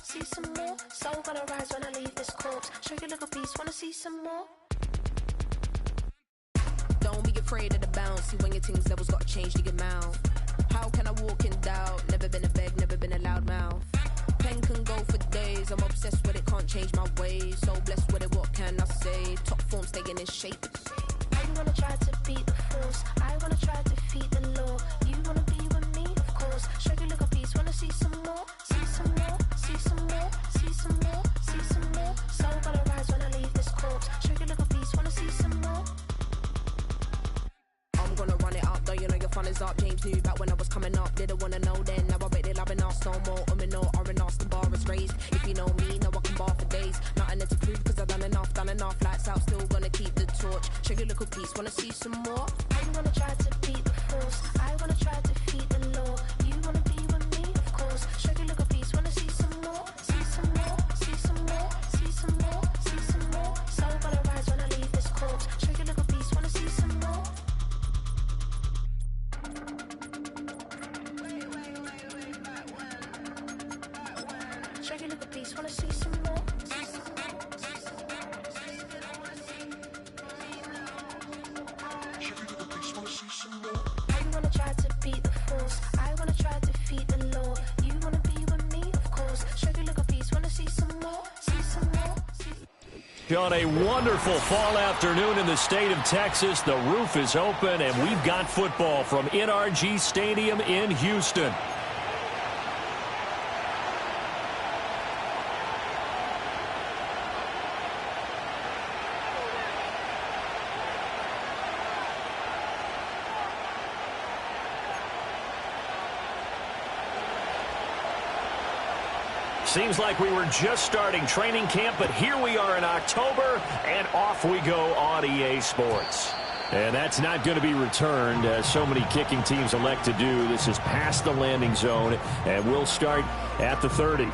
see some more. Soul gonna rise when I leave this corpse. Show you little piece, wanna see some more. Don't be afraid of the bounce. See when your things levels got changed to your mouth. How can I walk in doubt? Never been a beg, never been a loud mouth. Pen can go for days. I'm obsessed with it, can't change my ways. So blessed with it, what can I say? Top form staying in shape. I wanna try to beat the force. I wanna try to defeat the law. You wanna be with me, of course. Show you little piece, wanna see some more. See some more, see some more, see some more, see some more. Soul gonna rise when I leave this corpse. Show you little piece, wanna see some more. I'm gonna run it up, though you know your fun is up. James knew back when I was coming up, didn't wanna know then. Now I bet they're loving us no more. No, or an Austin bar is raised. If you know me, know I can bar for days. Nothing to prove, cause I've done enough. Lights out, still gonna keep the torch. Show you a little piece, wanna see some more? I wanna try to beat the force. I wanna try to defeat the law. You wanna be with me, of course. Show you a little piece, wanna see some more? See some more, see some more, see some more, see some more. Soul gonna rise when I leave this corpse. Show you a little piece, wanna see some more? Show you a little piece, wanna see some more? I wanna try to beat the force. I wanna try to defeat the law. You wanna be with me, of course. Show you a little piece, wanna see some more? See some more? On a wonderful fall afternoon in the state of Texas, the roof is open and we've got football from NRG Stadium in Houston. Seems like we were just starting training camp, but here we are in October, and off we go on EA Sports. And that's not going to be returned, as so many kicking teams elect to do. This is past the landing zone, and we'll start at the 30.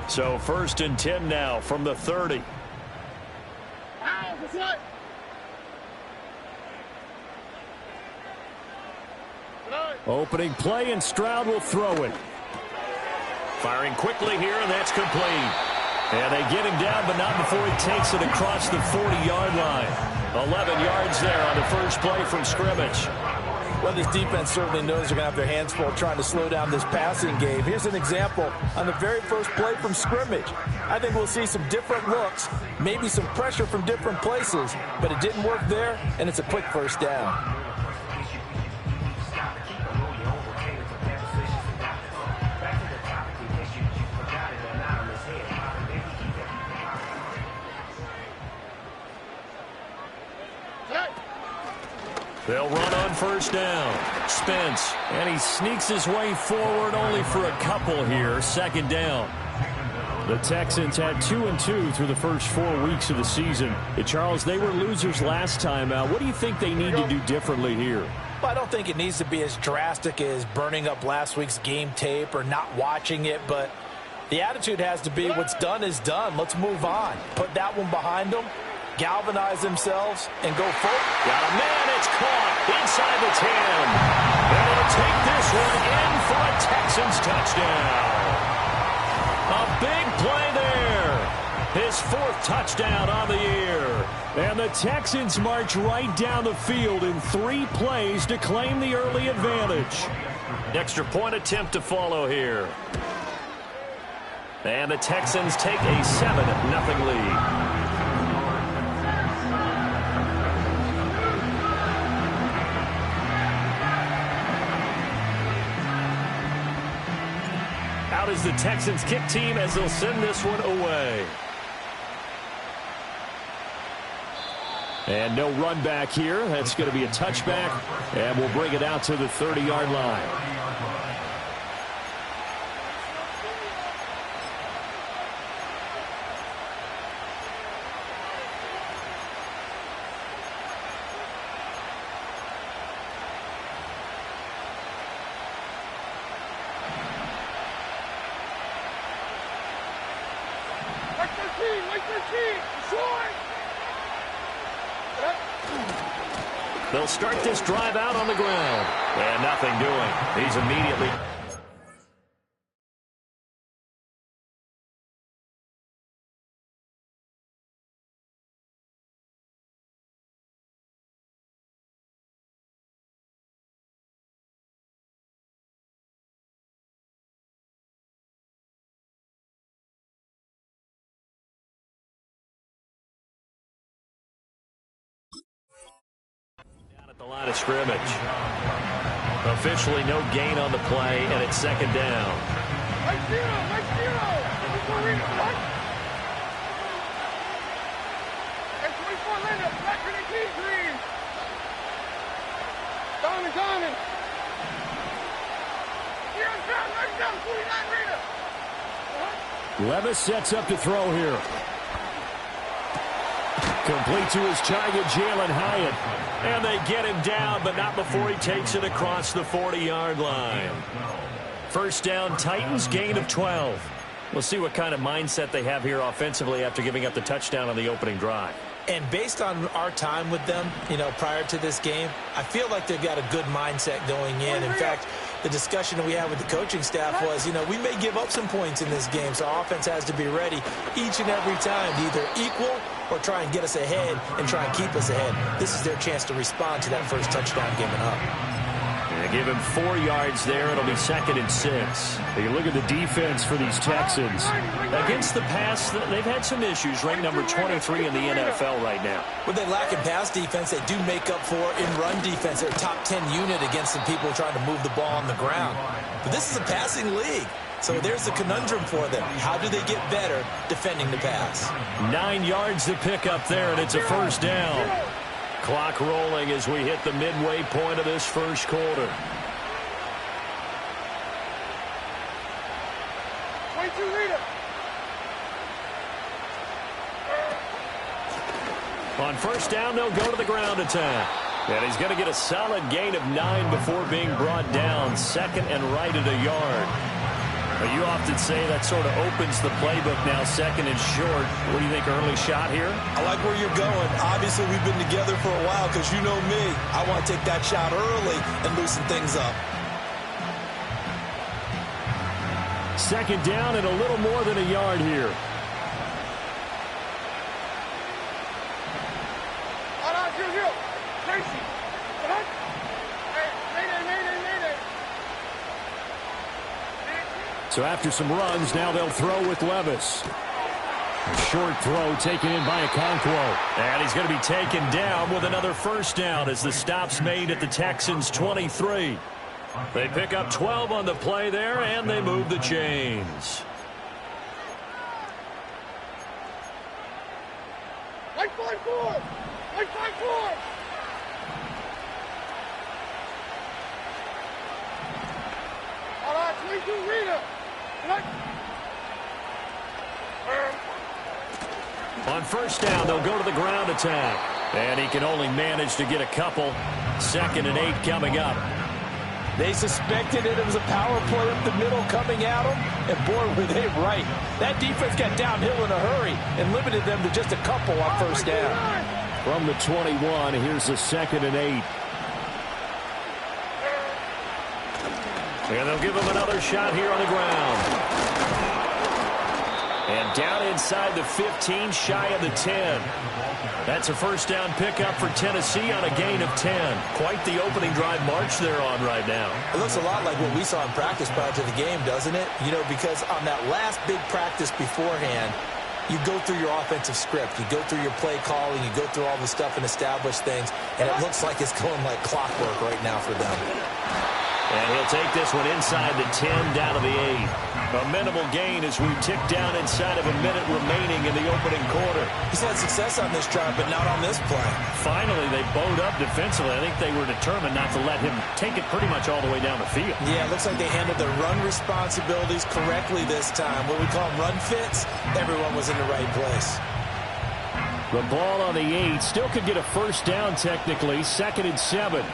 So 1st and 10 now from the 30. Opening play, and Stroud will throw it. Firing quickly here, and that's complete. And they get him down, but not before he takes it across the 40-yard line. 11 yards there on the first play from scrimmage. Well, this defense certainly knows they're going to have their hands full trying to slow down this passing game. Here's an example on the very first play from scrimmage. I think we'll see some different looks, maybe some pressure from different places, but it didn't work there, and it's a quick first down. They'll run on first down. Spence, and he sneaks his way forward only for a couple here. Second down. The Texans had 2-2 through the first 4 weeks of the season. Hey, Charles, they were losers last time out. What do you think they need to do differently here? Well, I don't think it needs to be as drastic as burning up last week's game tape or not watching it, but the attitude has to be what's done is done. Let's move on. Put that one behind them. Galvanize themselves and go forward. Got a man, it's caught inside the 10. And they'll take this one in for a Texans touchdown. A big play there. His 4th touchdown on the year. And the Texans march right down the field in 3 plays to claim the early advantage. Extra point attempt to follow here. And the Texans take a 7-0 lead. Out is the Texans kick team as they'll send this one away. And no run back here. That's going to be a touchback, and we'll bring it out to the 30-yard line. They'll start this drive out on the ground. And nothing doing. He's immediately... the line of scrimmage. Officially no gain on the play, and it's second down. Levis sets up to throw here. Complete to his target, Jalen Hyatt. And they get him down, but not before he takes it across the 40-yard line. First down, Titans, gain of 12. We'll see what kind of mindset they have here offensively after giving up the touchdown on the opening drive. And based on our time with them, prior to this game, I feel like they've got a good mindset going in. In fact, the discussion that we had with the coaching staff was, we may give up some points in this game, so our offense has to be ready each and every time to either equal or try and get us ahead and try and keep us ahead. This is their chance to respond to that first touchdown given up. They give him 4 yards there. It'll be 2nd and 6. You look at the defense for these Texans. Against the pass, they've had some issues. Ranked number 23 in the NFL right now. What they lack in pass defense, they do make up for in run defense. They're a top 10 unit against some people trying to move the ball on the ground. But this is a passing league. So there's the conundrum for them. How do they get better defending the pass? 9 yards to pick up there, and it's a first down. Clock rolling as we hit the midway point of this first quarter. 22 leader. On first down, they'll go to the ground attack. And he's going to get a solid gain of 9 before being brought down. 2nd and right at a yard. But you often say that sort of opens the playbook now, 2nd and short. What do you think, early shot here? I like where you're going. Obviously, we've been together for a while because you know me. I want to take that shot early and loosen things up. 2nd down and a little more than a yard here. So after some runs, now they'll throw with Levis. A short throw taken in by Okonkwo. And he's going to be taken down with another first down as the stop's made at the Texans' 23. They pick up 12 on the play there, and they move the chains. Like 5-4! Like 5-4! All right, 22 Rita. On first down, they'll go to the ground attack. And he can only manage to get a couple. 2nd and 8 coming up. They suspected it was a power play up the middle coming at them. And boy, were they right. That defense got downhill in a hurry and limited them to just a couple on first down. From the 21, here's the 2nd and 8. And they'll give him another shot here on the ground. And down inside the 15, shy of the 10. That's a first down pickup for Tennessee on a gain of 10. Quite the opening drive march they're on right now. It looks a lot like what we saw in practice prior to the game, doesn't it? Because on that last big practice beforehand, you go through your offensive script. You go through your play calling. You go through all the stuff and establish things. And it looks like it's going like clockwork right now for them. And he'll take this one inside the 10, down to the 8. A minimal gain as we tick down inside of a minute remaining in the opening quarter. He's had success on this drive, but not on this play. Finally, they bowed up defensively. I think they were determined not to let him take it pretty much all the way down the field. Yeah, it looks like they handled their run responsibilities correctly this time. What we call run fits, everyone was in the right place. The ball on the 8 still could get a first down technically. 2nd and 7.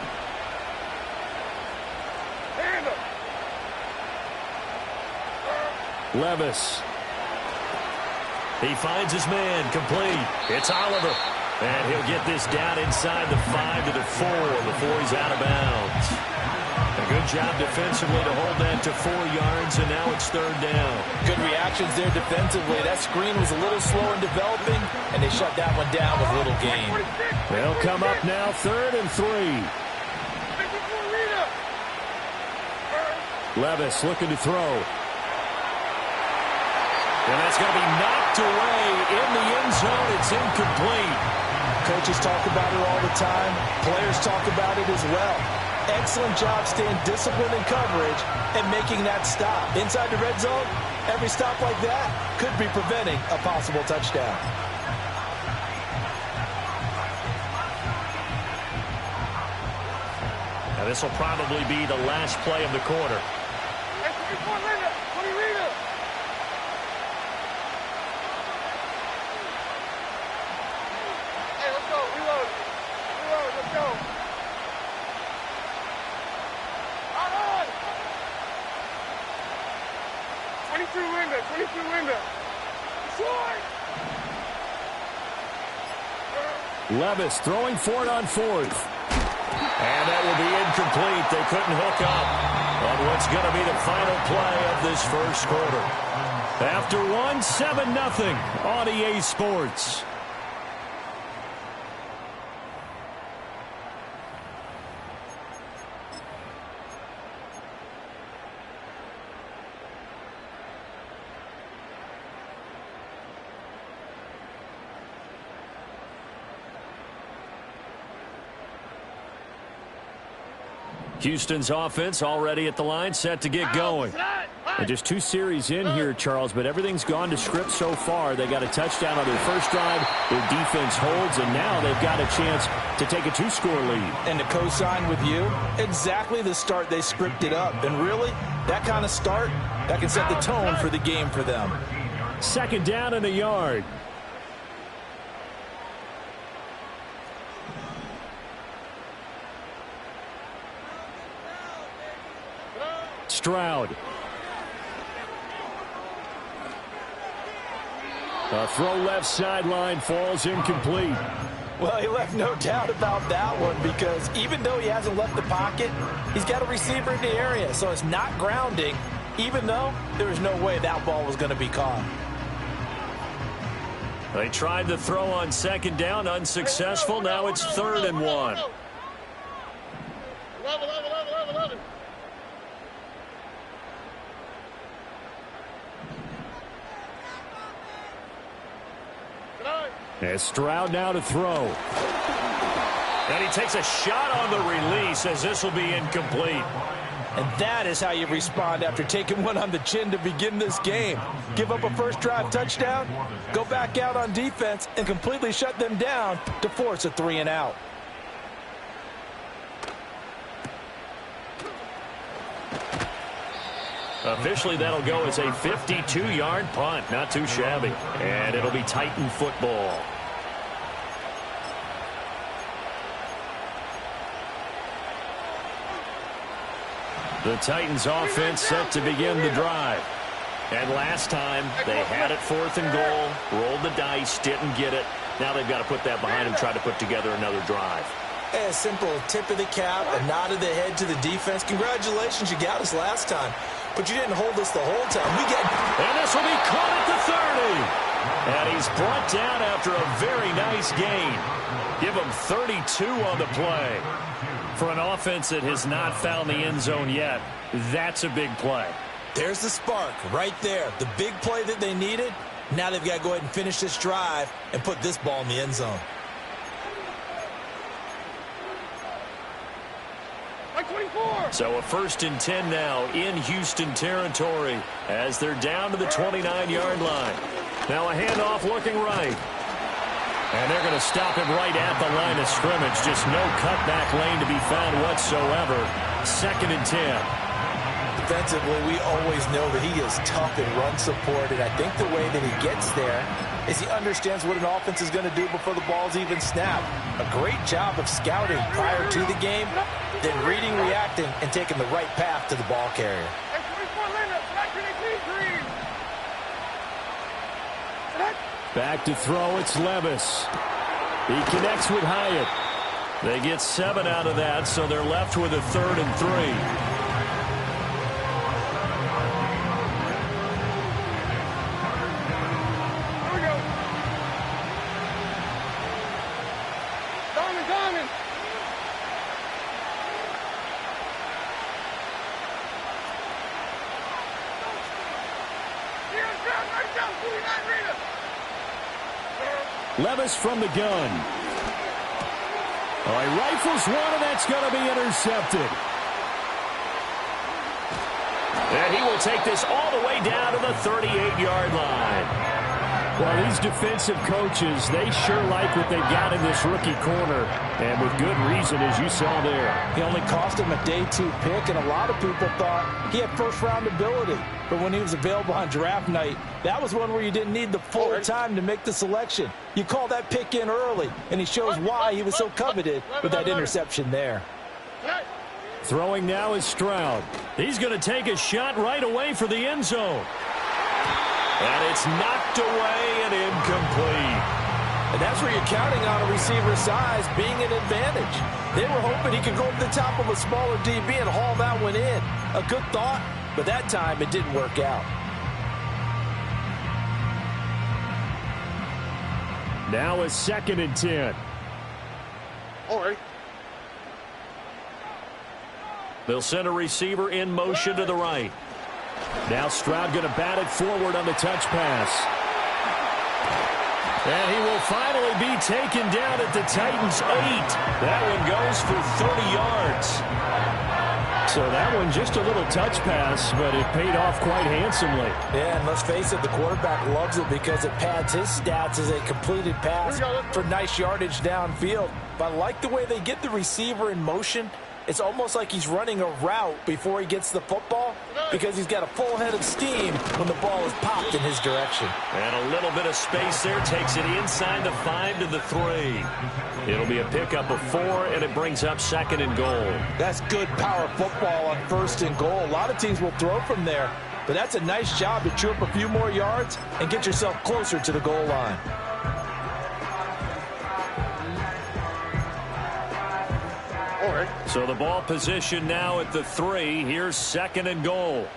Levis. He finds his man, complete. It's Oliver. And he'll get this down inside the 5 to the 4 before he's out of bounds. A good job defensively to hold that to 4 yards, and now it's 3rd down. Good reactions there defensively. That screen was a little slow in developing, and they shut that one down with little gain. They'll come up now 3rd and 3. Levis looking to throw. And that's going to be knocked away in the end zone. It's incomplete. Coaches talk about it all the time. Players talk about it as well. Excellent job staying disciplined in coverage and making that stop. Inside the red zone, every stop like that could be preventing a possible touchdown. Now this will probably be the last play of the quarter. Levis throwing for it on 4th. And that will be incomplete. They couldn't hook up on what's going to be the final play of this first quarter. After 1, 7-0 on EA Sports. Houston's offense already at the line, set to get going. And just 2 series in here, Charles, but everything's gone to script so far. They got a touchdown on their first drive. Their defense holds, and now they've got a chance to take a 2-score lead. And to co-sign with you, exactly the start they scripted up. And really, that kind of start, that can set the tone for the game for them. 2nd down and a yard. Stroud. A throw left sideline, falls incomplete. Well, he left no doubt about that one, because even though he hasn't left the pocket, he's got a receiver in the area, so it's not grounding, even though there was no way that ball was going to be caught. They tried the throw on 2nd down, unsuccessful. Now it's 3rd and 1. As Stroud now to throw. And he takes a shot on the release, as this will be incomplete. And that is how you respond after taking one on the chin to begin this game. Give up a first drive touchdown, go back out on defense, and completely shut them down to force a 3-and-out. Officially, that'll go as a 52-yard punt. Not too shabby. And it'll be Titan football. The Titans offense set to begin the drive. And last time, they had it 4th and goal, rolled the dice, didn't get it. Now they've got to put that behind them, try to put together another drive. A simple tip of the cap, a nod of the head to the defense. Congratulations, you got us last time. But you didn't hold us the whole time. And this will be caught at the 30. And he's brought down after a very nice gain. Give him 32 on the play. For an offense that has not found the end zone yet, that's a big play. There's the spark right there. The big play that they needed. Now they've got to go ahead and finish this drive and put this ball in the end zone. So a 1st and 10 now in Houston territory as they're down to the 29-yard line. Now a handoff looking right. And they're going to stop him right at the line of scrimmage. Just no cutback lane to be found whatsoever. 2nd and 10. Defensively, we always know that he is tough in run support, and I think the way that he gets there is he understands what an offense is going to do before the ball's even snapped. A great job of scouting prior to the game, then reading, reacting, and taking the right path to the ball carrier. Back to throw, it's Levis. He connects with Hyatt. They get 7 out of that, so they're left with a 3rd and 3. Here we go. Diamond. Right down, 49 Rita. Levis from the gun. Oh, he rifles one, and that's going to be intercepted. And he will take this all the way down to the 38-yard line. Well, these defensive coaches, they sure like what they've got in this rookie corner, and with good reason, as you saw there. He only cost him a day 2 pick, and a lot of people thought he had first-round ability. But when he was available on draft night, that was one where you didn't need the full time to make the selection. You call that pick in early, and he shows why he was so coveted with that interception there. Throwing now is Stroud. He's going to take a shot right away for the end zone. And it's knocked away and incomplete. And that's where you're counting on a receiver's size being an advantage. They were hoping he could go up the top of a smaller DB and haul that one in. A good thought, but that time it didn't work out. Now a 2nd and 10. All right. They'll send a receiver in motion to the right. Now Stroud going to bat it forward on the touch pass. And he will finally be taken down at the Titans' 8. That one goes for 30 yards. So that one just a little touch pass, but it paid off quite handsomely. Yeah, and let's face it, the quarterback loves it because it pads his stats as a completed pass for nice yardage downfield. But I like the way they get the receiver in motion. It's almost like he's running a route before he gets the football because he's got a full head of steam when the ball is popped in his direction. And a little bit of space there takes it inside the 5 to the 3. It'll be a pickup of 4, and it brings up 2nd and goal. That's good power football on 1st and goal. A lot of teams will throw from there, but that's a nice job to chew up a few more yards and get yourself closer to the goal line. So the ball position now at the 3. Here's 2nd and goal.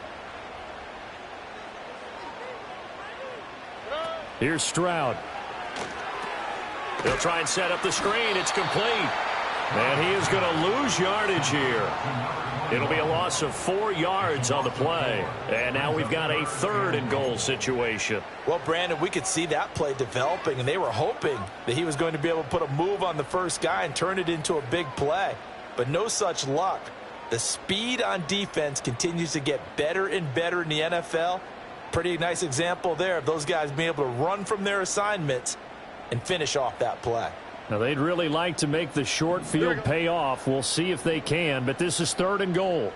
Here's Stroud. They'll try and set up the screen. It's complete. And he is going to lose yardage here. It'll be a loss of 4 yards on the play. And now we've got a 3rd and goal situation. Well, Brandon, we could see that play developing, and they were hoping that he was going to be able to put a move on the first guy and turn it into a big play. But no such luck. The speed on defense continues to get better and better in the NFL. Pretty nice example there of those guys being able to run from their assignments and finish off that play. Now, they'd really like to make the short field pay off. We'll see if they can, but this is 3rd and goal.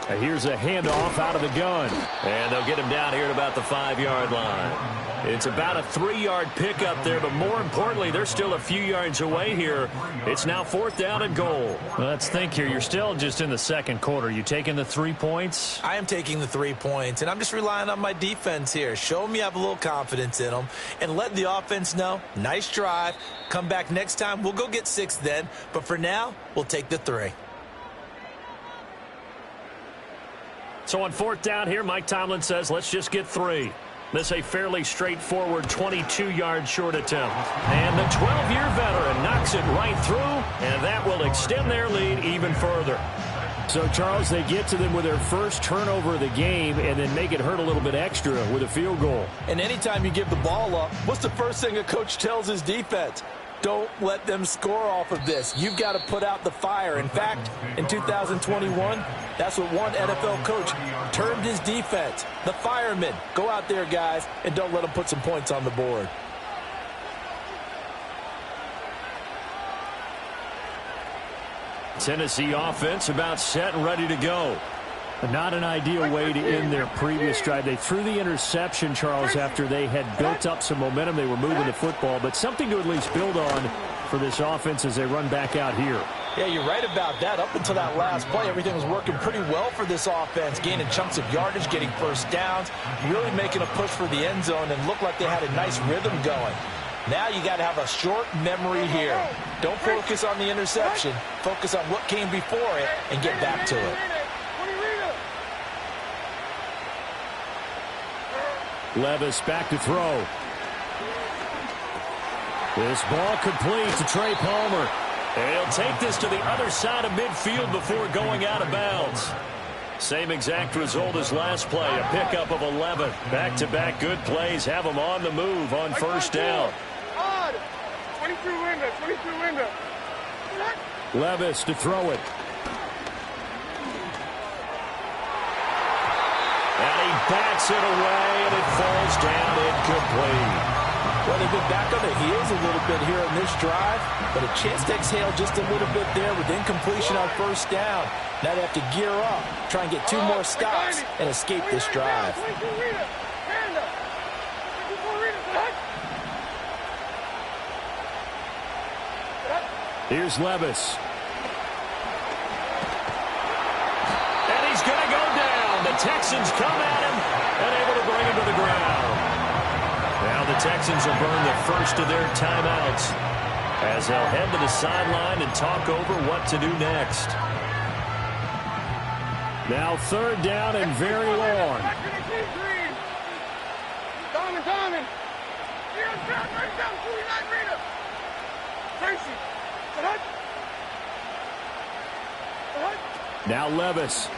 Now here's a handoff out of the gun. And they'll get him down here at about the 5-yard line. It's about a 3-yard pickup there, but more importantly, they're still a few yards away here. It's now 4th down and goal. Let's think here. You're still just in the 2nd quarter. You taking the 3 points? I am taking the 3 points, and I'm just relying on my defense here. Show me I have a little confidence in them, and let the offense know, nice drive. Come back next time. We'll go get 6 then, but for now, we'll take the 3. So on 4th down here, Mike Tomlin says, let's just get 3. This a fairly straightforward 22-yard short attempt. And the 12-year veteran knocks it right through, and that will extend their lead even further. So, Charles, they get to them with their first turnover of the game and then make it hurt a little bit extra with a field goal. And anytime you give the ball up, what's the first thing a coach tells his defense? Don't let them score off of this. You've got to put out the fire. In fact, in 2021, that's what one NFL coach termed his defense. The firemen. Go out there, guys, and don't let them put some points on the board. Tennessee offense about set and ready to go. Not an ideal way to end their previous drive. They threw the interception, Charles, after they had built up some momentum. They were moving the football, but something to at least build on for this offense as they run back out here. Yeah, you're right about that. Up until that last play, everything was working pretty well for this offense, gaining chunks of yardage, getting first downs, really making a push for the end zone, and looked like they had a nice rhythm going. Now you got to have a short memory here. Don't focus on the interception. Focus on what came before it and get back to it. Levis back to throw. This ball complete to Trey Palmer. And he'll take this to the other side of midfield before going out of bounds. Same exact result as last play, a pickup of 11. Back-to-back good plays have them on the move on first down. 22 window. Levis to throw it. And he bats it away, and it falls down incomplete. Well, they've been back on the heels a little bit here in this drive, but a chance to exhale just a little bit there with incompletion on first down. Now they have to gear up, try and get 2 more stops, and escape this drive. Here's Levis. And he's going to go down. The Texans come at him and able to bring him to the ground. Now the Texans will burn the first of their timeouts as they'll head to the sideline and talk over what to do next. Now 3rd down and very long. Diamond. Here's down, right down, 49 meter. Tracy. Now Levis.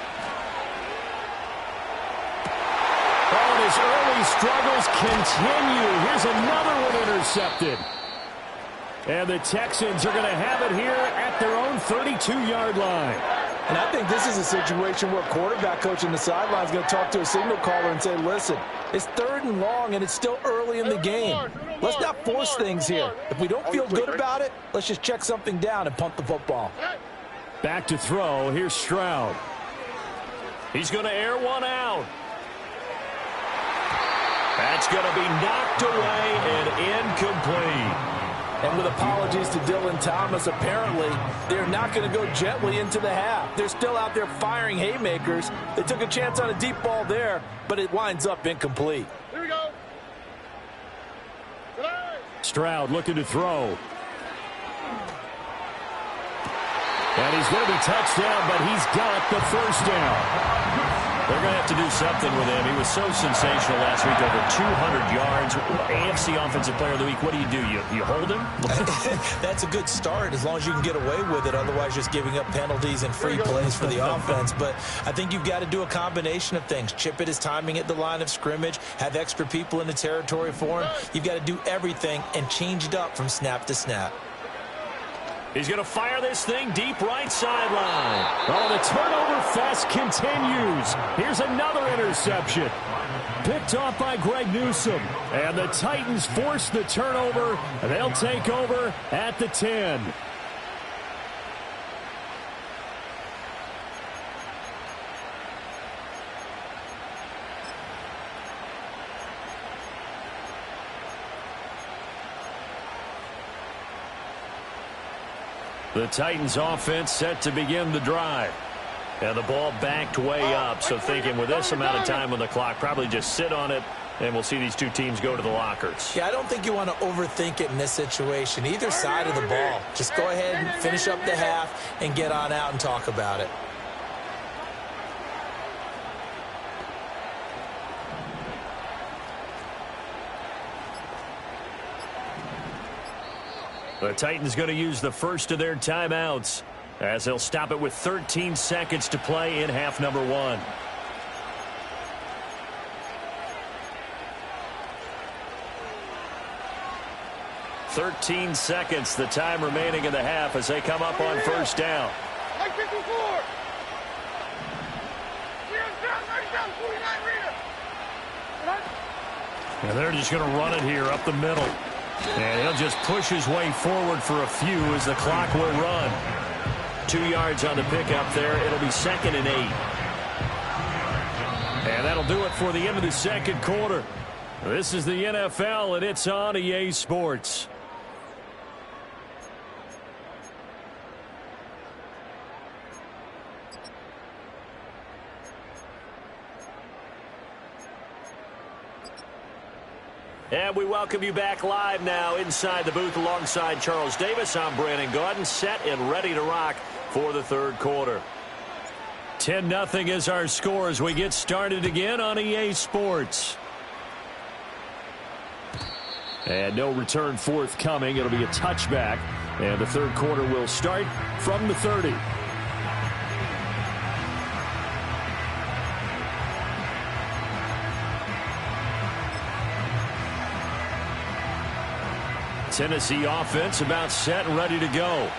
Oh, and his early struggles continue. Here's another one intercepted. And the Texans are going to have it here at their own 32-yard line. And I think this is a situation where quarterback coach on the sideline is going to talk to a signal caller and say, listen, it's 3rd and long, and it's still early in the game. Let's not force things here. If we don't feel good about it, let's just check something down and punt the football. Back to throw. Here's Stroud. He's going to air one out. That's going to be knocked away and incomplete. And with apologies to Dylan Thomas, apparently they're not going to go gently into the half. They're still out there firing haymakers. They took a chance on a deep ball there, but it winds up incomplete. Here we go. Stroud looking to throw. And he's going to be touched down, but he's got the first down. They're going to have to do something with him. He was so sensational last week, over 200 yards. AFC Offensive Player of the Week, what do? You hold him? That's a good start as long as you can get away with it. Otherwise, just giving up penalties and free plays for the offense. But I think you've got to do a combination of things. Chip it his timing at the line of scrimmage, have extra people in the territory for him. You've got to do everything and change it up from snap to snap. He's going to fire this thing deep right sideline. Oh, the turnover fest continues. Here's another interception. Picked off by Greg Newsome. And the Titans force the turnover. They'll take over at the 10. The Titans offense set to begin the drive. And the ball backed way up. So thinking with this amount of time on the clock, probably just sit on it, and we'll see these two teams go to the lockers. Yeah, I don't think you want to overthink it in this situation. Either side of the ball. Just go ahead and finish up the half and get on out and talk about it. The Titans going to use the first of their timeouts as they'll stop it with 13 seconds to play in half number 1. .13 the time remaining in the half as they come up on first down. Like 54. And they're just going to run it here up the middle. And he'll just push his way forward for a few as the clock will run. 2 yards on the pickup there. It'll be 2nd and 8. And that'll do it for the end of the second quarter. This is the NFL, and it's on EA Sports. And we welcome you back live now inside the booth alongside Charles Davis. I'm Brandon Gaudin, set and ready to rock for the third quarter. 10-0 is our score as we get started again on EA Sports. And no return forthcoming. It'll be a touchback. And the third quarter will start from the 30. Tennessee offense about set and ready to go.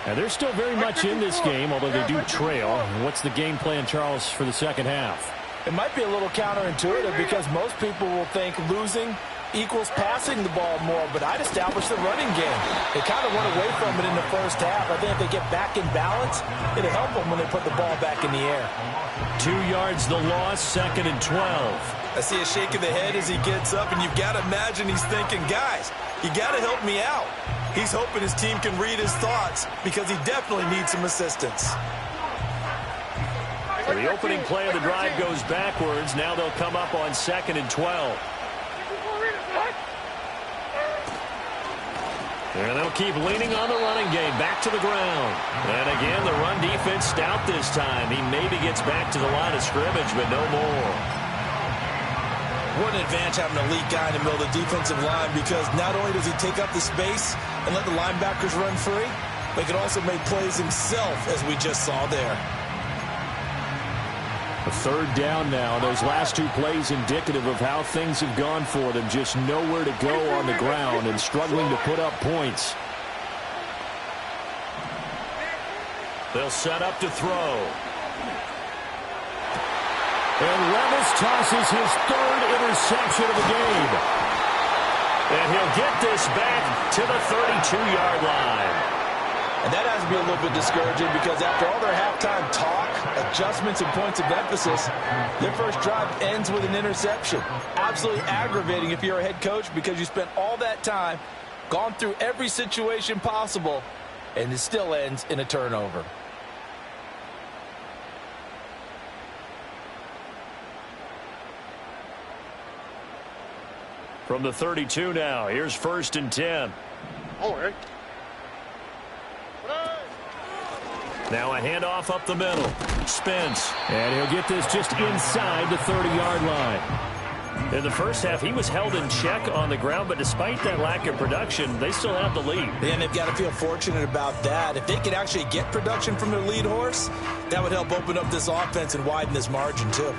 And they're still very much in this game, although they do trail. What's the game plan, Charles, for the second half? It might be a little counterintuitive because most people will think losing equals passing the ball more, but I'd establish the running game. They kind of went away from it in the first half. I think if they get back in balance, it'll help them when they put the ball back in the air. 2 yards the loss, 2nd and 12. I see a shake of the head as he gets up, and you've got to imagine he's thinking, guys, you got to help me out. He's hoping his team can read his thoughts because he definitely needs some assistance. So the opening play of the drive goes backwards. Now they'll come up on 2nd and 12. And they'll keep leaning on the running game. Back to the ground. And again, the run defense stout this time. He maybe gets back to the line of scrimmage, but no more. What an advantage having an elite guy in the middle of the defensive line, because not only does he take up the space and let the linebackers run free, but he can also make plays himself, as we just saw there. A third down now. Those last 2 plays indicative of how things have gone for them. Just nowhere to go on the ground and struggling to put up points. They'll set up to throw. And Levis tosses his 3rd interception of the game. And he'll get this back to the 32-yard line. And that has to be a little bit discouraging because after all their halftime talk, adjustments, and points of emphasis, their first drive ends with an interception. Absolutely aggravating if you're a head coach because you spent all that time, gone through every situation possible, and it still ends in a turnover. From the 32 now, here's 1st and 10. Now a handoff up the middle. Spence. And he'll get this just inside the 30-yard line. In the first half, he was held in check on the ground, but despite that lack of production, they still have the lead. And they've got to feel fortunate about that. If they could actually get production from their lead horse, that would help open up this offense and widen this margin, too.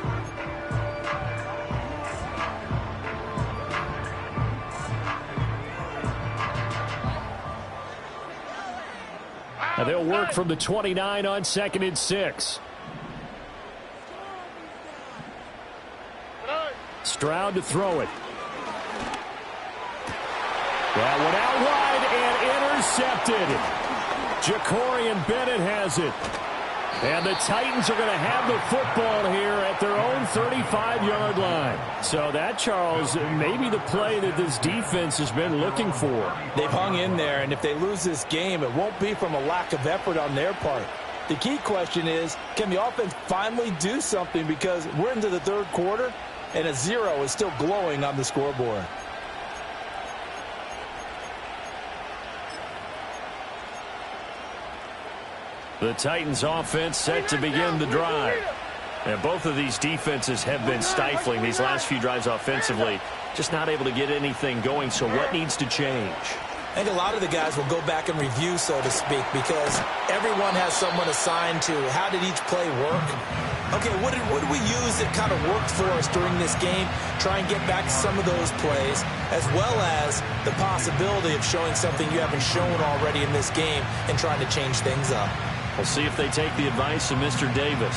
And they'll work from the 29 on 2nd and 6. Stroud to throw it. That one out wide and intercepted. Jacorian Bennett has it. And the Titans are going to have the football here at their own 35-yard line. So that, Charles, may be the play that this defense has been looking for. They've hung in there, and if they lose this game, it won't be from a lack of effort on their part. The key question is, can the offense finally do something? Because we're into the third quarter, and a 0 is still glowing on the scoreboard. The Titans offense set to begin the drive. And both of these defenses have been stifling these last few drives offensively. Just not able to get anything going, so what needs to change? I think a lot of the guys will go back and review, so to speak, because everyone has someone assigned to how did each play work. Okay, what did we use that kind of worked for us during this game? Try and get back some of those plays, as well as the possibility of showing something you haven't shown already in this game and trying to change things up. We'll see if they take the advice of Mr. Davis.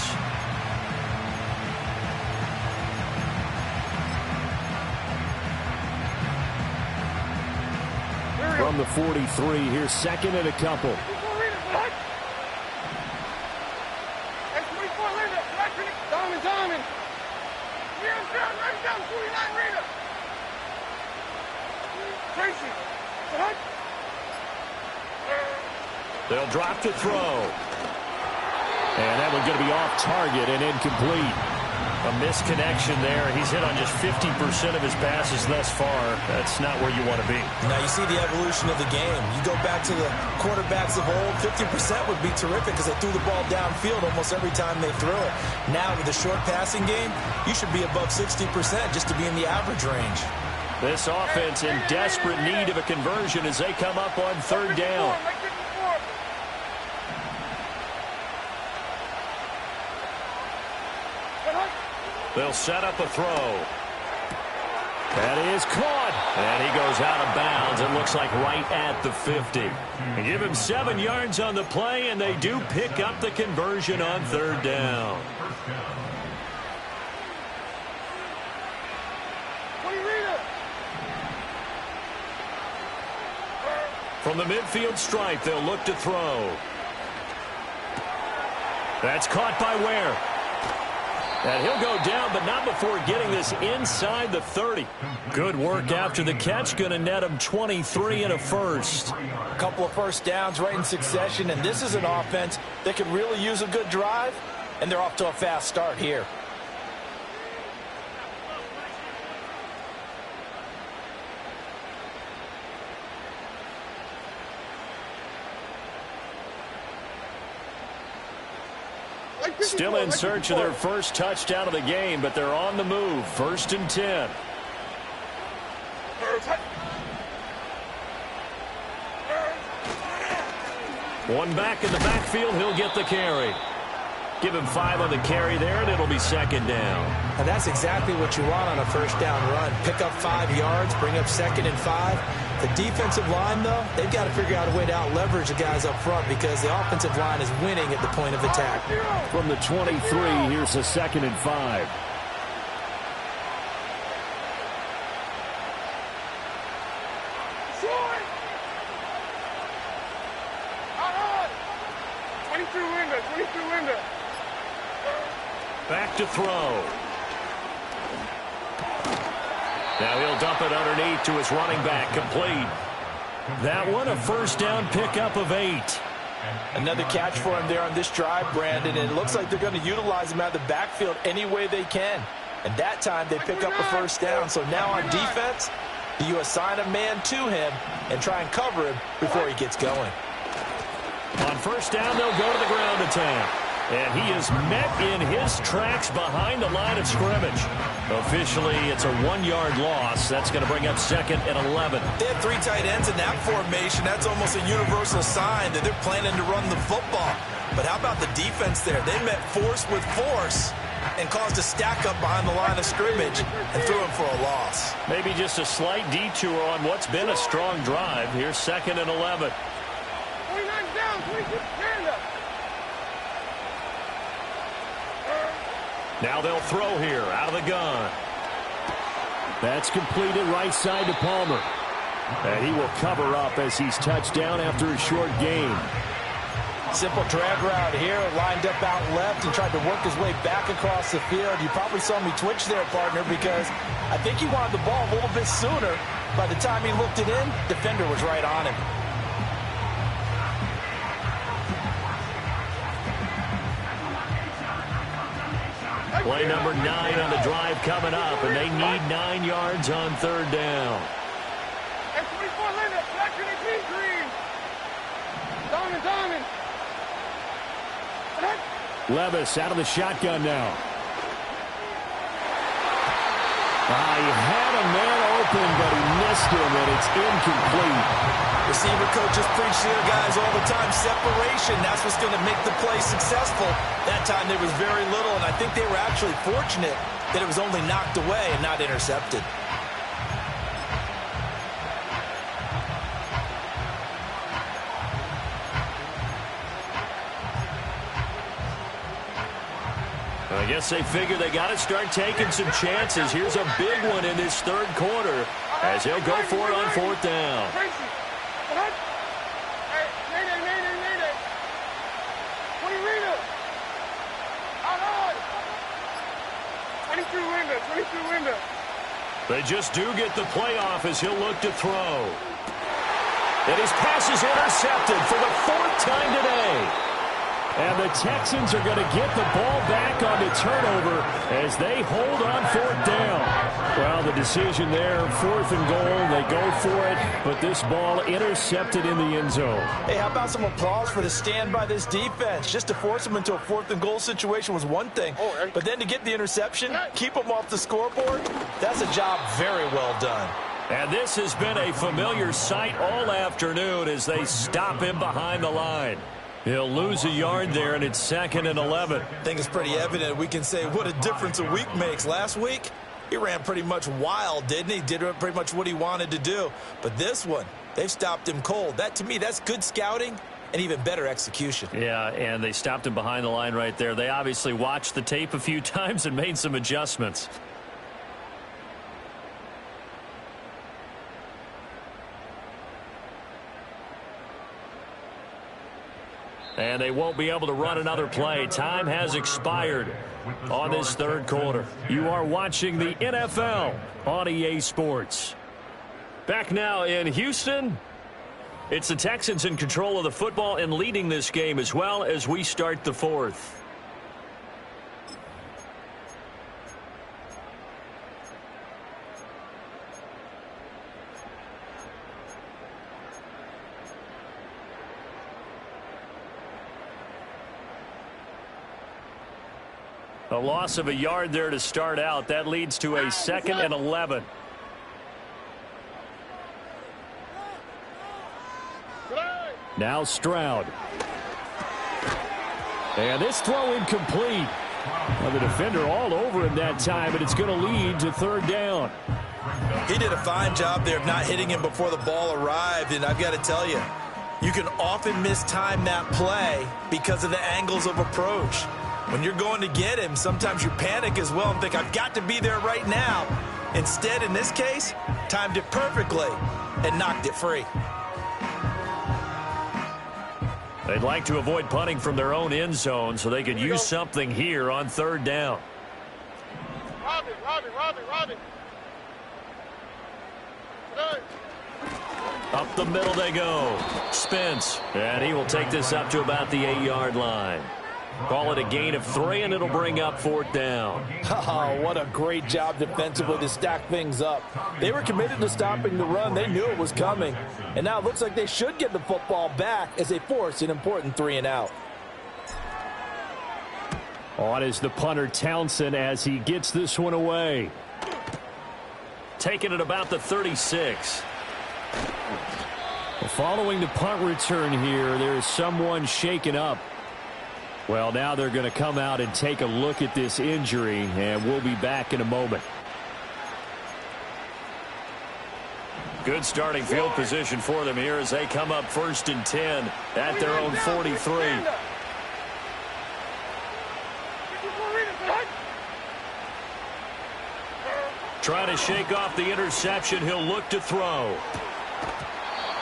From the 43, here's 2nd and a couple. They'll drop to throw. And that one's going to be off target and incomplete. A misconnection there. He's hit on just 50% of his passes thus far. That's not where you want to be. Now you see the evolution of the game. You go back to the quarterbacks of old, 50% would be terrific because they threw the ball downfield almost every time they threw it. Now with the short passing game, you should be above 60% just to be in the average range. This offense in desperate need of a conversion as they come up on third down. They'll set up a throw. That is caught. And he goes out of bounds. It looks like right at the 50. And give him 7 yards on the play, and they do pick up the conversion on third down. From the midfield stripe, they'll look to throw. That's caught by Ware. And he'll go down, but not before getting this inside the 30. Good work after the catch. Going to net him 23 and a first. A couple of first downs right in succession, and this is an offense that could really use a good drive, and they're off to a fast start here. Still in search of their first touchdown of the game, but they're on the move. 1st and 10. One back in the backfield. He'll get the carry. Give him 5 on the carry there, and it'll be 2nd down. And that's exactly what you want on a first down run. Pick up 5 yards, bring up 2nd and 5. The defensive line, though, they've got to figure out a way to out-leverage the guys up front because the offensive line is winning at the point of attack. From the 23, here's a 2nd and 5. Back to throw. Now he'll dump it underneath to his running back, complete. That one a first down pickup of 8. Another catch for him there on this drive, Brandon, and it looks like they're going to utilize him out of the backfield any way they can. And that time they pick up a first down. So now on defense, you assign a man to him and try and cover him before he gets going. On first down, they'll go to the ground attack. And he is met in his tracks behind the line of scrimmage. Officially, it's a 1-yard loss. That's going to bring up 2nd and 11. They have 3 tight ends in that formation. That's almost a universal sign that they're planning to run the football. But how about the defense there? They met force with force and caused a stack up behind the line of scrimmage and threw him for a loss. Maybe just a slight detour on what's been a strong drive. Here's 2nd and 11. 29 down, 26 stand up. Now they'll throw here out of the gun. That's completed right side to Palmer. And he will cover up as he's touched down after a short gain. Simple drag route here, lined up out left and tried to work his way back across the field. You probably saw me twitch there, partner, because I think he wanted the ball a little bit sooner. By the time he looked it in, defender was right on him. Play number 9 on the drive coming up, and they need 9 yards on third down. And 24 Linda, back to the green. Diamond. Levis out of the shotgun now. He had a man open, but he missed him, and it's incomplete. Receiver coaches preach to their guys all the time. Separation, that's what's going to make the play successful. That time there was very little, and I think they were actually fortunate that it was only knocked away and not intercepted. I guess they figure they got to start taking some chances. Here's a big one in this third quarter as he'll go for it on 4th down. They just do get the playoff as he'll look to throw. And his pass is intercepted for the 4th time today. And the Texans are going to get the ball back on the turnover as they hold on 4th down. Well, the decision there, 4th and goal. They go for it, but this ball intercepted in the end zone. Hey, how about some applause for the stand by this defense? Just to force them into a 4th and goal situation was one thing, but then to get the interception, keep them off the scoreboard, that's a job very well done. And this has been a familiar sight all afternoon as they stop him behind the line. He'll lose a yard there, and it's 2nd and 11. I think it's pretty evident. We can say what a difference a week makes. Last week, he ran pretty much wild, didn't he? Did pretty much what he wanted to do. But this one, they've stopped him cold. That, to me, that's good scouting and even better execution. Yeah, and they stopped him behind the line right there. They obviously watched the tape a few times and made some adjustments. And they won't be able to run another play. Time has expired on this 3rd quarter. You are watching the NFL on EA Sports. Back now in Houston, it's the Texans in control of the football and leading this game as well as we start the 4th. A loss of a yard there to start out. That leads to a 2nd and 11. Now Stroud. And this throw incomplete. Well, the defender all over him that time, but it's going to lead to 3rd down. He did a fine job there of not hitting him before the ball arrived, and I've got to tell you, you can often mistime that play because of the angles of approach. When you're going to get him, sometimes you panic as well and think, I've got to be there right now. Instead, in this case, timed it perfectly and knocked it free. They'd like to avoid punting from their own end zone so they could use something here on 3rd down. Robbie. Up the middle they go. Spence. And he will take this up to about the 8-yard line. Call it a gain of 3, and it'll bring up 4th down. Oh, what a great job defensively to stack things up. They were committed to stopping the run. They knew it was coming. And now it looks like they should get the football back as they force an important 3 and out. On is the punter Townsend as he gets this one away. Taking it about the 36. Well, following the punt return here, there's someone shaken up. Well, now they're going to come out and take a look at this injury, and we'll be back in a moment. Good starting field position for them here as they come up 1st and 10 at their own 43. Trying to shake off the interception. He'll look to throw.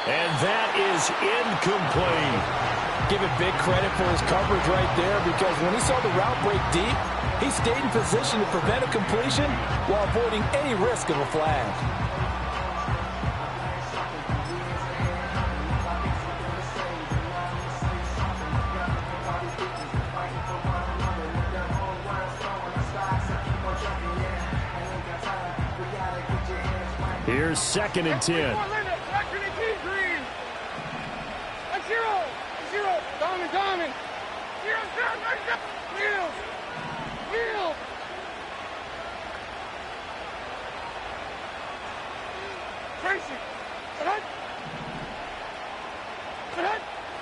And that is incomplete. Give it big credit for his coverage right there, because when he saw the route break deep, he stayed in position to prevent a completion while avoiding any risk of a flag. Here's 2nd and 10. Diamond. Yield. Tracy.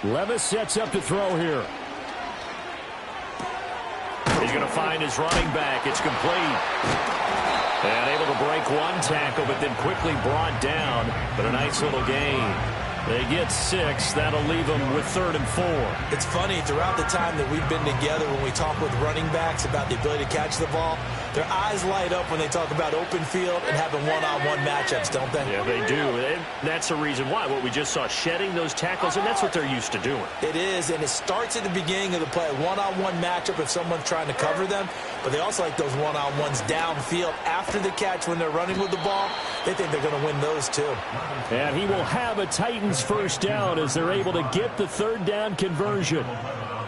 Levis sets up to throw here. He's going to find his running back. It's complete. And able to break one tackle, but then quickly brought down. But a nice little gain. They get 6. That'll leave them with 3rd and 4. It's funny, throughout the time that we've been together, when we talk with running backs about the ability to catch the ball, their eyes light up when they talk about open field and having one-on-one matchups, don't they? Yeah, they do. And that's the reason why. What we just saw, shedding those tackles, and that's what they're used to doing. It is, and it starts at the beginning of the play. One-on-one matchup if someone's trying to cover them, but they also like those one-on-ones downfield after the catch when they're running with the ball. They think they're going to win those too. And he will have a Titans first down as they're able to get the 3rd down conversion.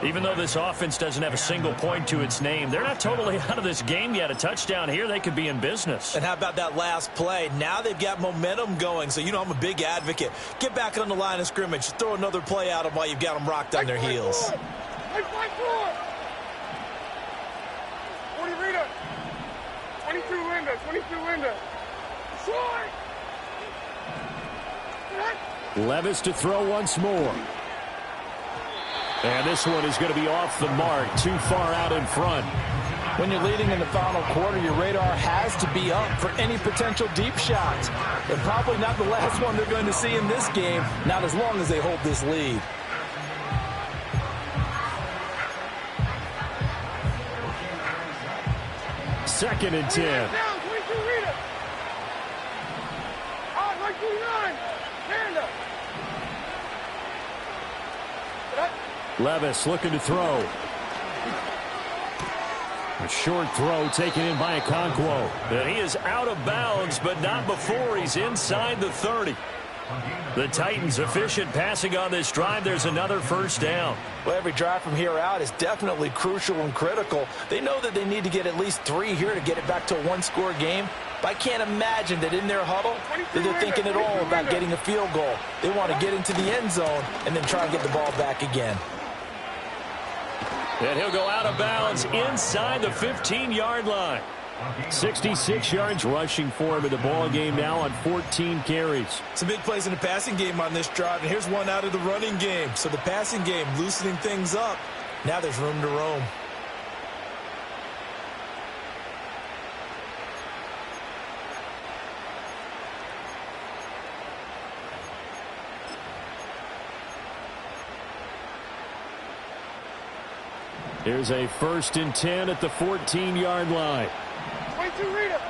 Even though this offense doesn't have a single point to its name, they're not totally out of this game yet. A touchdown here, they could be in business. And how about that last play? Now they've got momentum going, so I'm a big advocate. Get back on the line of scrimmage. Throw another play at them while you've got them rocked on their heels. 40 Rita. 22 Linda. 22 Linda. Short. Levis to throw once more. And this one is going to be off the mark, too far out in front. When you're leading in the final quarter, your radar has to be up for any potential deep shots. And probably not the last one they're going to see in this game, not as long as they hold this lead. Second and 10. Levis looking to throw. A short throw taken in by Okonkwo. And he is out of bounds, but not before he's inside the 30. The Titans efficient passing on this drive. There's another first down. Well, every drive from here out is definitely crucial and critical. They know that they need to get at least 3 here to get it back to a one-score game. But I can't imagine that in their huddle that they're thinking at all about getting a field goal. They want to get into the end zone and then try and get the ball back again. And he'll go out of bounds inside the 15-yard line. 66 yards rushing for him in the ball game now on 14 carries. Some big plays in the passing game on this drive, and here's one out of the running game. So the passing game loosening things up. Now there's room to roam. Here's a 1st and 10 at the 14-yard line. 22 Rita.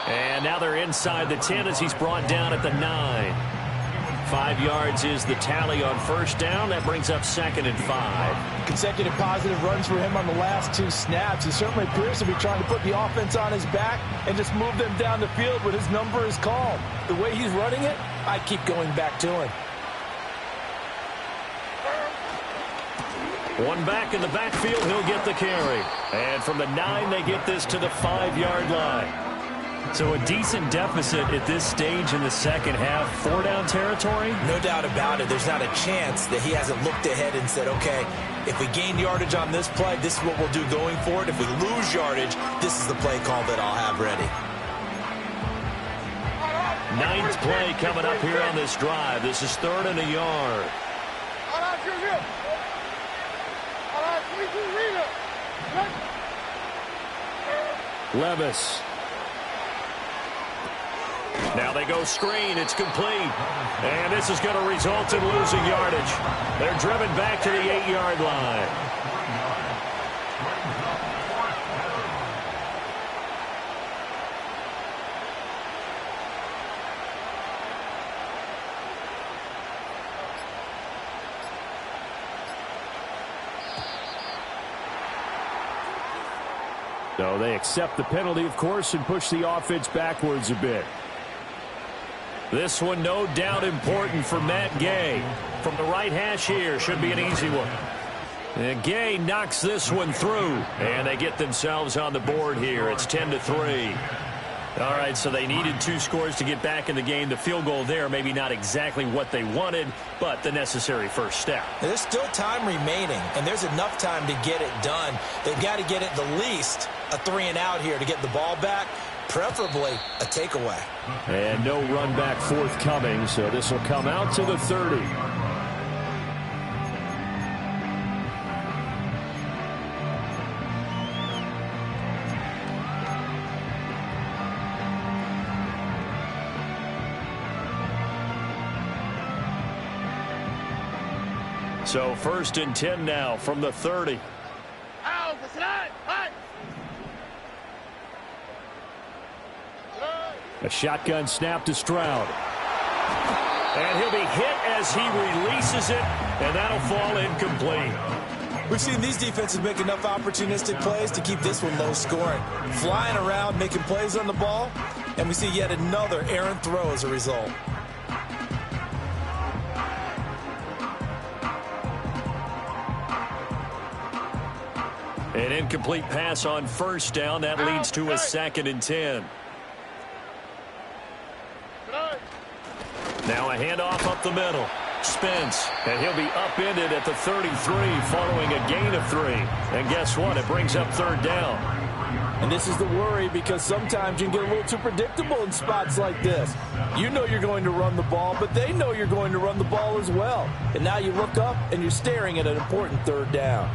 And now they're inside the 10 as he's brought down at the 9. 5 yards is the tally on first down. That brings up 2nd and 5. Consecutive positive runs for him on the last 2 snaps. He certainly appears to be trying to put the offense on his back and just move them down the field when his number is called. The way he's running it, I keep going back to him. One back in the backfield, he'll get the carry. And from the 9, they get this to the 5-yard line. So a decent deficit at this stage in the second half. 4-down territory? No doubt about it. There's not a chance that he hasn't looked ahead and said, okay, if we gain yardage on this play, this is what we'll do going forward. If we lose yardage, this is the play call that I'll have ready. 9th play coming up here on this drive. This is 3rd and a yard. Levis. Now they go screen. It's complete. And this is going to result in losing yardage. They're driven back to the 8-yard line. So they accept the penalty, of course, and push the offense backwards a bit. This one, no doubt, important for Matt Gay. From the right hash here, should be an easy one. And Gay knocks this one through, and they get themselves on the board here. It's 10-3. All right, so they needed 2 scores to get back in the game. The field goal there, maybe not exactly what they wanted, but the necessary first step. There's still time remaining, and there's enough time to get it done. They've got to get at the least a 3-and-out here to get the ball back, preferably a takeaway. And no run back forthcoming, so this will come out to the 30. So 1st and 10 now from the 30. A shotgun snap to Stroud. And he'll be hit as he releases it, and that'll fall incomplete. We've seen these defenses make enough opportunistic plays to keep this one low scoring. Flying around, making plays on the ball, and we see yet another errant throw as a result. An incomplete pass on first down. That leads to a 2nd and 10. Now a handoff up the middle. Spence, and he'll be upended at the 33 following a gain of 3. And guess what? It brings up 3rd down. And this is the worry, because sometimes you can get a little too predictable in spots like this. You know you're going to run the ball, but they know you're going to run the ball as well. And now you look up and you're staring at an important 3rd down.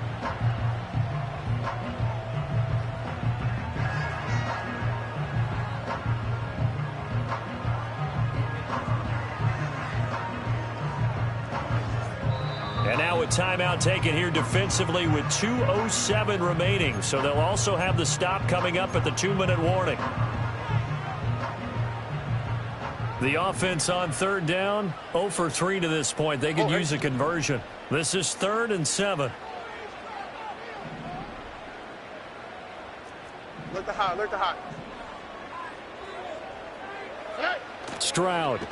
And now a timeout taken here defensively with 2:07 remaining. So they'll also have the stop coming up at the 2-minute warning. The offense on 3rd down, 0 for 3 to this point. They could use a conversion. This is 3rd and 7. Look the hot, look the hot. Stroud.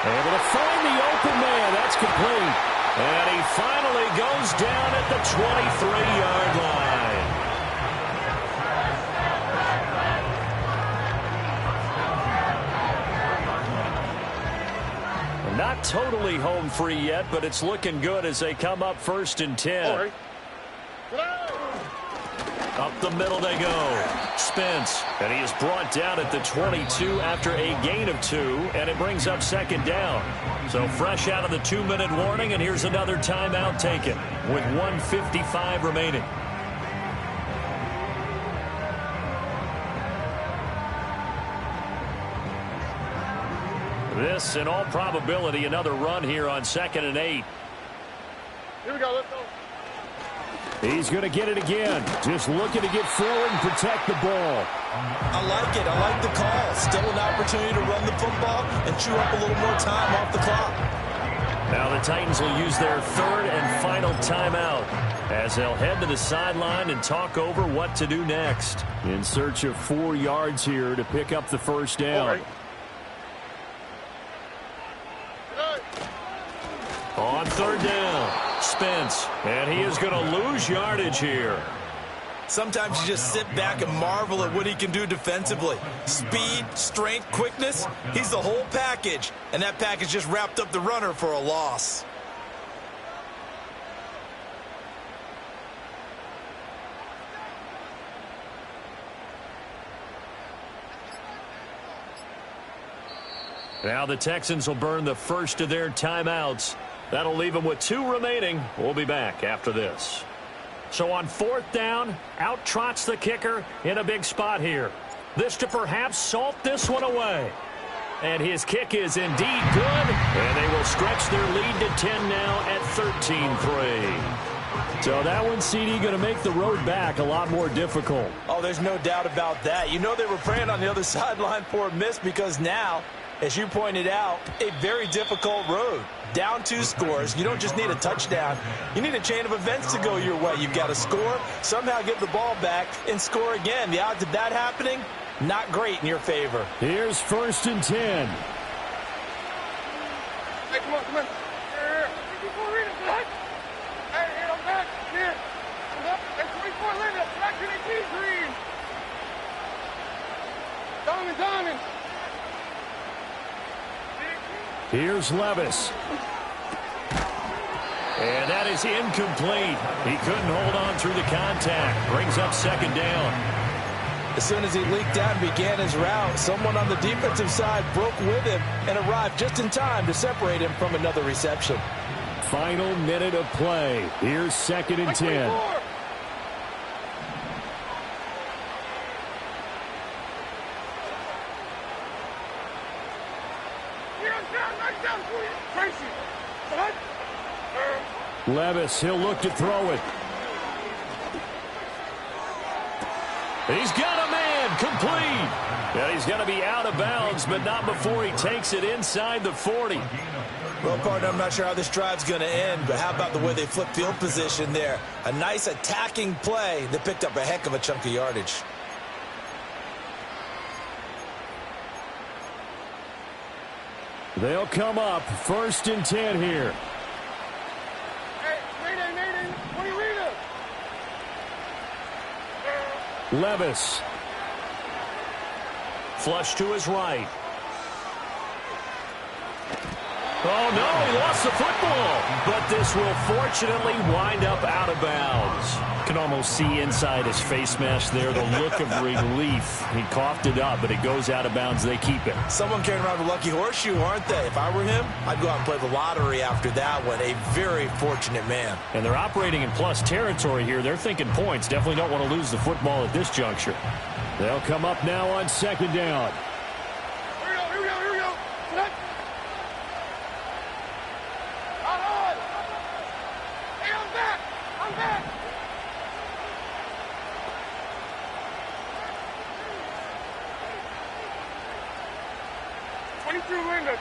Able to find the open man. That's complete. And he finally goes down at the 23-yard line. Not totally home free yet, but it's looking good as they come up 1st and 10. Up the middle they go. Spence, and he is brought down at the 22 after a gain of 2, and it brings up 2nd down. So fresh out of the 2-minute warning, and here's another timeout taken with 1:55 remaining. This, in all probability, another run here on 2nd and 8. Here we go, let's go. He's going to get it again. Just looking to get forward and protect the ball. I like it. I like the call. Still an opportunity to run the football and chew up a little more time off the clock. Now the Titans will use their 3rd and final timeout as they'll head to the sideline and talk over what to do next. In search of 4 yards here to pick up the 1st down. On 3rd down, Spence, and he is going to lose yardage here. Sometimes you just sit back and marvel at what he can do defensively. Speed, strength, quickness, he's the whole package. And that package just wrapped up the runner for a loss. Now the Texans will burn the first of their timeouts. That'll leave them with 2 remaining. We'll be back after this. So on 4th down, out trots the kicker in a big spot here. This to perhaps salt this one away. And his kick is indeed good. And they will stretch their lead to 10 now at 13-3. So that one, CD, going to make the road back a lot more difficult. Oh, there's no doubt about that. You know they were praying on the other sideline for a miss, because now, as you pointed out, a very difficult road. Down 2 scores. You don't just need a touchdown. You need a chain of events to go your way. You've got to score, somehow get the ball back, and score again. The odds of that happening, not great in your favor. Here's 1st and 10. Hey, come on, come on. Here. 24 Linda, back. Hey, I'm back. Here. I'm up. Hey, 24 Linda, back to the T-Green. Diamond. Here's Levis. And that is incomplete. He couldn't hold on through the contact. Brings up 2nd down. As soon as he leaked out and began his route, someone on the defensive side broke with him and arrived just in time to separate him from another reception. Final minute of play. Here's 2nd and 10. Levis, he'll look to throw it. He's got a man, complete. And he's going to be out of bounds, but not before he takes it inside the 40. Well, partner, I'm not sure how this drive's going to end, but how about the way they flip field position there? A nice attacking play that picked up a heck of a chunk of yardage. They'll come up 1st and 10 here. Hey, Mayday, what do you read it? Levis. Flush to his right. Oh, no, he lost the football. But this will fortunately wind up out of bounds. Can almost see inside his face mask there the look of relief. He coughed it up, but it goes out of bounds. They keep it. Someone carrying around a lucky horseshoe, aren't they? If I were him, I'd go out and play the lottery after that one. A very fortunate man. And they're operating in plus territory here. They're thinking points. Definitely don't want to lose the football at this juncture. They'll come up now on 2nd down. Here we go. Let. On. Hey, I'm back.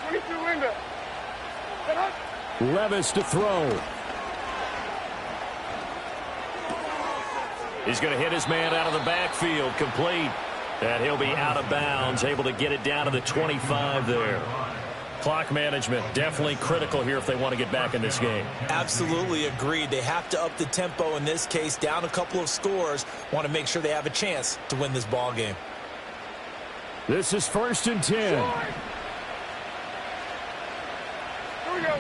22 Linda. Set up. Levis to throw. He's going to hit his man out of the backfield, complete. And he'll be out of bounds, able to get it down to the 25 there. Clock management, definitely critical here if they want to get back in this game. Absolutely agreed. They have to up the tempo in this case, down a couple of scores. Want to make sure they have a chance to win this ball game. This is 1st and 10. Here we go.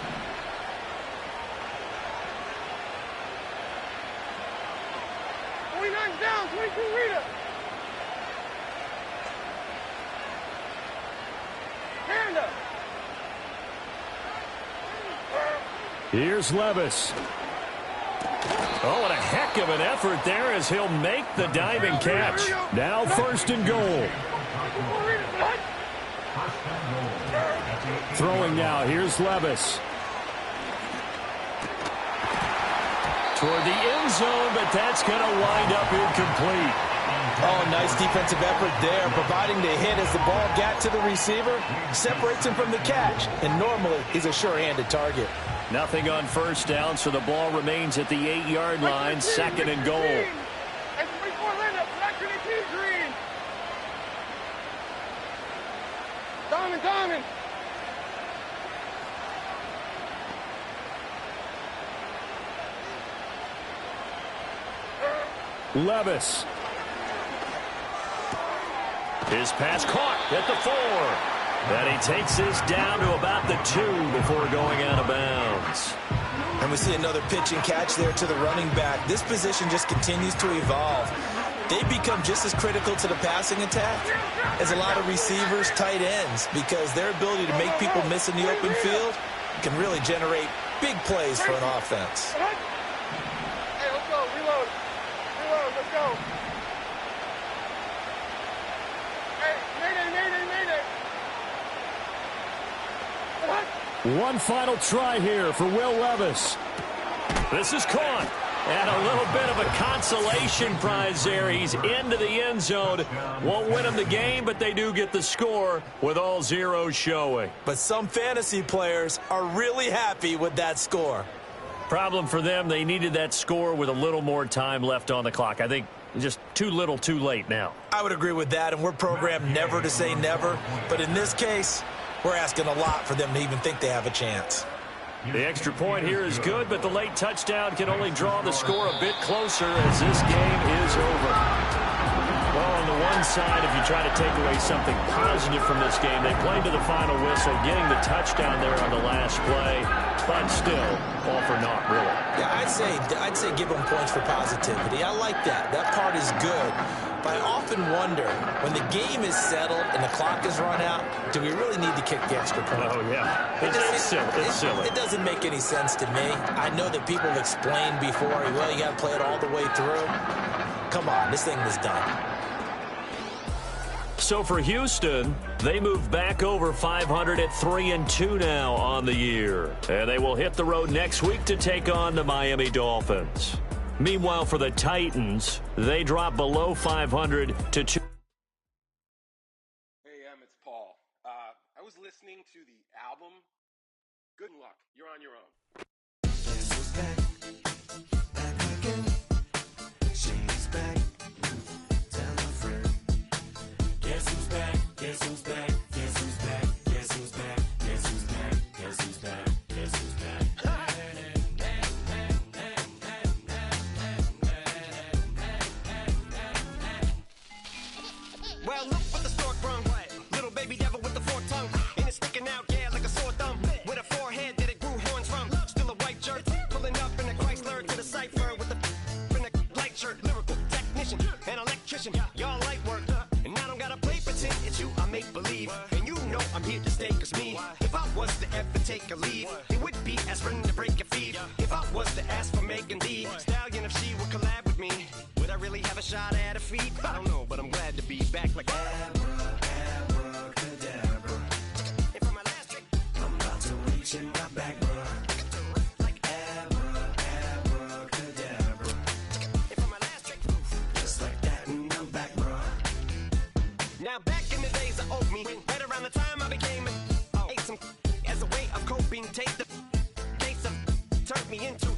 Down, 22 Rita. Panda. Here's Levis. Oh, and a heck of an effort there as he'll make the diving catch. Now 1st and goal. Throwing now. Here's Levis. Toward the end zone, but that's going to wind up incomplete. Oh, nice defensive effort there, providing the hit as the ball got to the receiver, separates him from the catch, and normally he's a sure-handed target. Nothing on 1st down, so the ball remains at the 8-yard line, 2nd and goal. And 24 Linda, Black and green. Diamond. Levis. His pass caught at the 4. And he takes this down to about the 2 before going out of bounds. And we see another pitch and catch there to the running back. This position just continues to evolve. They become just as critical to the passing attack as a lot of receivers, tight ends, because their ability to make people miss in the open field can really generate big plays for an offense. Hey, let's go. Reload. Let's go. Hey, Mayday. What? One final try here for Will Levis. This is caught. And a little bit of a consolation prize there. He's into the end zone. Won't win him the game, but they do get the score with all zeros showing. But some fantasy players are really happy with that score. Problem for them, they needed that score with a little more time left on the clock. I think just too little too late now. I would agree with that, and we're programmed never to say never. But in this case, we're asking a lot for them to even think they have a chance. The extra point here is good, but the late touchdown can only draw the score a bit closer as this game is over. Well, on the one side, if you try to take away something positive from this game, they played to the final whistle, getting the touchdown there on the last play, but still, all for naught, really. Yeah, I'd say give them points for positivity. I like that. That part is good. But I often wonder, when the game is settled and the clock is run out, do we really need to kick the extra point? Oh, yeah. It's silly. It doesn't make any sense to me. I know that people have explained before, well, you got to play it all the way through. Come on, this thing was done. So for Houston, they move back over 500 at 3-2 now on the year. And they will hit the road next week to take on the Miami Dolphins. Meanwhile, for the Titans, they drop below 500 to 2. Hey, it's Paul. I was listening to the album. Good luck. You're on your own. Guess who's back? Back again. She's back. Tell a friend. Guess who's back? Guess who's back? Guess who's back? Guess who's back? Guess who's back?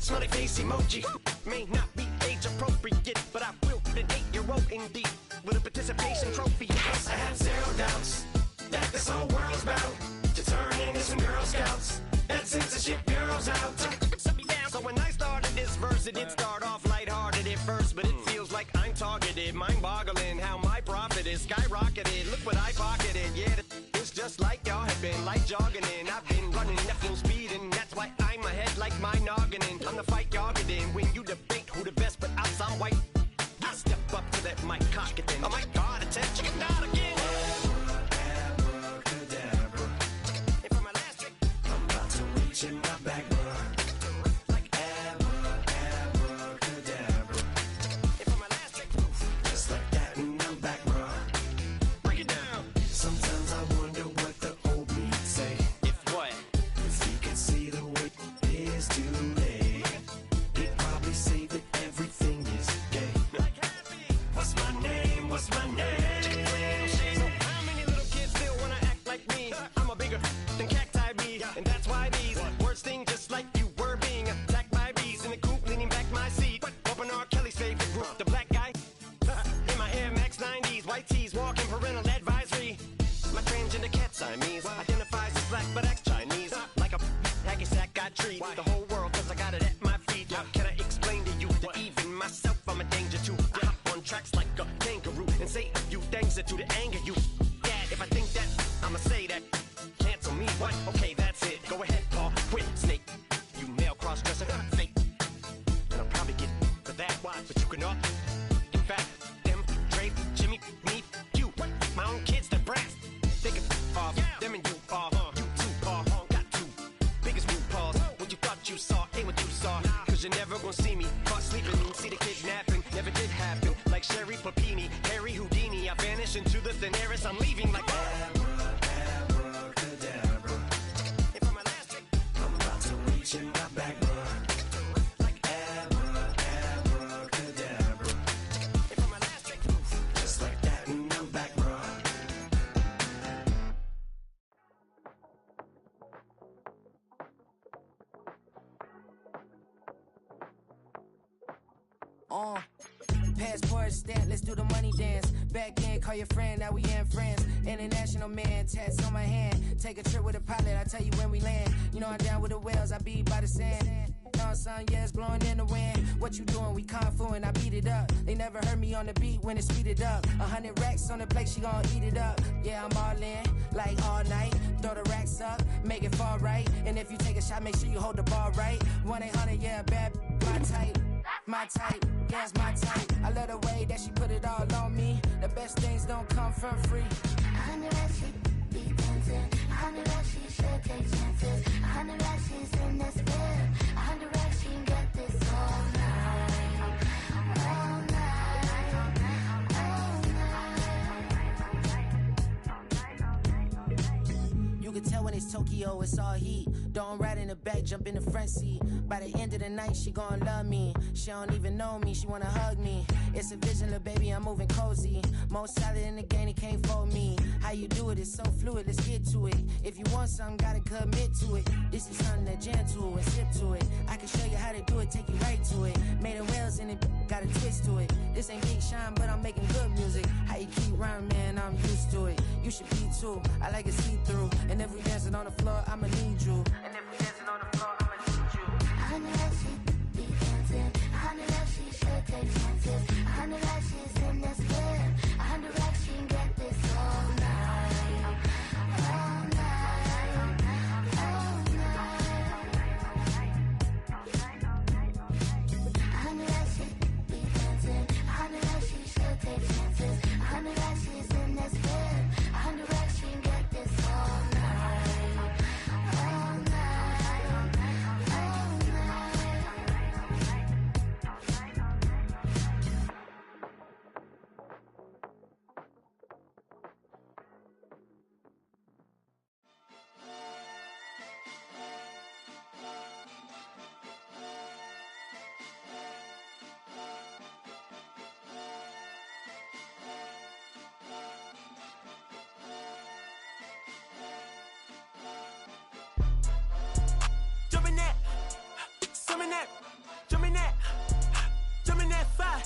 smiley face emoji. May not be age appropriate, but I will an 8-year-old indeed with a participation trophy. Yes, I have zero doubts that this whole world's bound to turn into some Girl Scouts. That censorship bureau's out. So when I started this verse, it did start off lighthearted at first, but it feels like I'm targeted. Mind-boggling how my profit is skyrocketed. Look what I pocketed. Yeah, it's just like y'all have been like jogging in. I've been running at full speed, and that's why I'm ahead like my noggin. I'm the fight y'all get in when you debate who the best, but I'm some white. I step up to that mic, cock it then. Oh my God, attention, not again. Abracadabra. And for my last trick, I'm about to reach in my back, bro. Like abracadabra. And for my last trick, just like that, and I'm back, bro. Break it down. Sometimes I wonder what the old me'd say. If what? If he could see the way it is today, he'd probably say that everything is gay. What's my name? What's my name? So how many little kids still wanna act like me? I'm a bigger than cacti bee, and that's why these words sting just like you were being attacked by bees in the coop, leaning back my seat. Open R. Kelly's favorite group, the black guy. In my Air Max 90s, white tees, walking parental advisory. My transgender cat Siamese identifies as black but acts Chinese. Like a hacky sack I treat the whole world cause I got it at my feet. How can I explain to you that even myself I'm a danger to? I hop on tracks like a kangaroo and say a few things that to the anger you. Dad, if I think that, I'ma say that. Cancel me, what? Okay, that's it. Go ahead, Paul. Quit, snake. You male cross-dresser, fake. And I'll probably get for that, but you can all. In fact, them, Dre, Jimmy, me, you. My own kids, they're brass. They can off. Them and you are. You two are. Got two. Biggest root paws. What you thought you saw ain't what you saw. Cause you're never gonna see me caught sleeping. See the kidnapping. Never did happen. Like Sherry Papini, Harry Houdini. I vanish into the thin air as I'm leaving like abracadabra. And for my last trick, I'm about to reach in my back, bro. Like abracadabra. And for my last trick, just like that, and I'm back, bro. Passport stamp, let's do the money dance. Back in, call your friend, now we in France. International man, tats on my hand. Take a trip with a pilot, I tell you when we land. You know I'm down with the whales, I be by the sand. On sun, yeah, it's blowing in the wind. What you doing? We kung fu and I beat it up. They never heard me on the beat when it speeded up. 100 racks on the plate, she gon' eat it up. Yeah, I'm all in, like all night. Throw the racks up, make it fall right. And if you take a shot, make sure you hold the ball right. 1-800, yeah, bad, my type. My type, yeah, it's my type. I love the way that she put it all on me. The best things don't come from free. 100 racks, she be dancing. 100 racks, she should take chances. 100 racks, she's in this bed. 100 racks, she can get this all night. All night. All night. You can tell when it's Tokyo, it's all heat. Don't ride in the back, jump in the front seat. By the end of the night, she gon' love me. She don't even know me, she wanna hug me. It's a vision, little baby, I'm moving cozy. Most solid in the game, he can't fold me. How you do it, it's so fluid, let's get to it. If you want something, gotta commit to it. This is something that gentle and sip to it. I can show you how to do it, take you right to it. Made of whales in it, got a twist to it. This ain't Big Sean, but I'm making good music. How you keep rhyming, man, I'm used to it. You should be too, I like it see-through. And if we dancing on the floor, I'ma need you. And if we dancing on the floor, I'ma need you. 100 racks, she be dancing. 100 racks, she should take chances. 100 racks, she's in this bed. 100 racks, she can get this all night. All night. All night. 100 racks, she be dancing. 100 racks, she should take chances. 100 racks, she's in this bed. 100 racks, she can get this all night. All night. All night. Jump in that. Jump in that fire.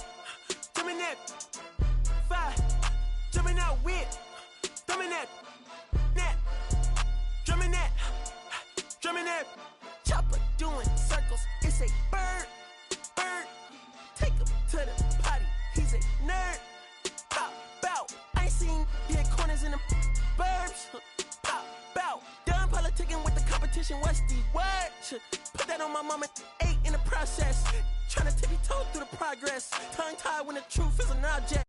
Jump in that fire. Jump in that whip. Jump in that. Drum in that. Drum in that. Chopper doing circles. It's a bird. Take him to the potty. He's a nerd. Pop out. I ain't seen hit corners in the burbs. Pop out. Done politicking with the competition. What's the word? Put that on my mama. 8 in the process. Trying to tippy-toe through the progress. Tongue-tied when the truth is an object.